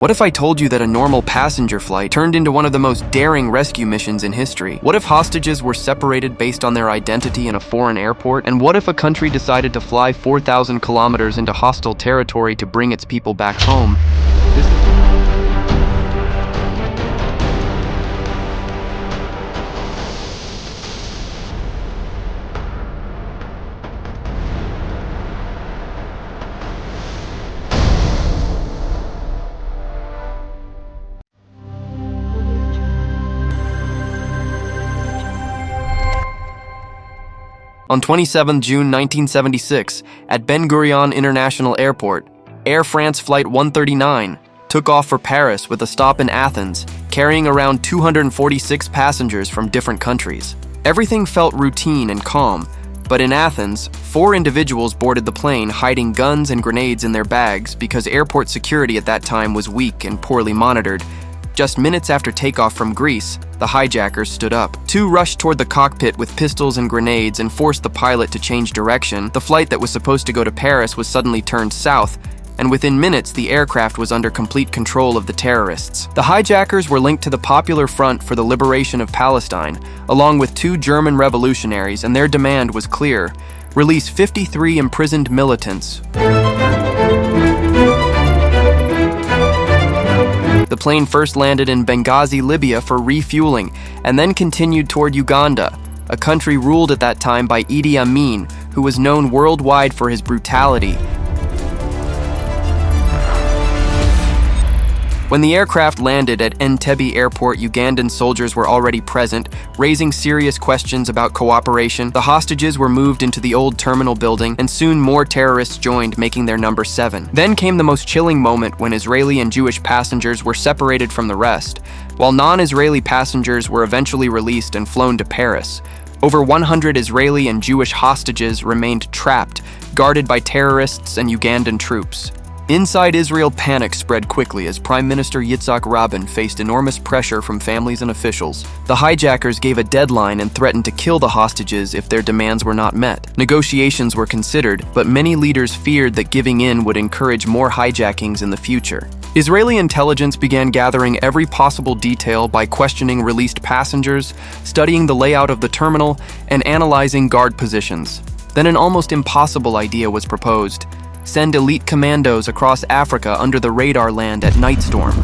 What if I told you that a normal passenger flight turned into one of the most daring rescue missions in history? What if hostages were separated based on their identity in a foreign airport? And what if a country decided to fly 4,000 kilometers into hostile territory to bring its people back home? On 27 June 1976, at Ben Gurion International Airport, Air France Flight 139 took off for Paris with a stop in Athens, carrying around 246 passengers from different countries. Everything felt routine and calm, but in Athens, 4 individuals boarded the plane hiding guns and grenades in their bags because airport security at that time was weak and poorly monitored. Just minutes after takeoff from Greece, the hijackers stood up. 2 rushed toward the cockpit with pistols and grenades and forced the pilot to change direction. The flight that was supposed to go to Paris was suddenly turned south, and within minutes, the aircraft was under complete control of the terrorists. The hijackers were linked to the Popular Front for the Liberation of Palestine, along with 2 German revolutionaries, and their demand was clear: release 53 imprisoned militants. The plane first landed in Benghazi, Libya for refueling, and then continued toward Uganda, a country ruled at that time by Idi Amin, who was known worldwide for his brutality. When the aircraft landed at Entebbe Airport, Ugandan soldiers were already present, raising serious questions about cooperation. The hostages were moved into the old terminal building, and soon more terrorists joined, making their number 7. Then came the most chilling moment when Israeli and Jewish passengers were separated from the rest, while non-Israeli passengers were eventually released and flown to Paris. Over 100 Israeli and Jewish hostages remained trapped, guarded by terrorists and Ugandan troops. Inside Israel, panic spread quickly as Prime Minister Yitzhak Rabin faced enormous pressure from families and officials. The hijackers gave a deadline and threatened to kill the hostages if their demands were not met. Negotiations were considered, but many leaders feared that giving in would encourage more hijackings in the future. Israeli intelligence began gathering every possible detail by questioning released passengers, studying the layout of the terminal, and analyzing guard positions. Then an almost impossible idea was proposed: send elite commandos across Africa under the radar land at night storm.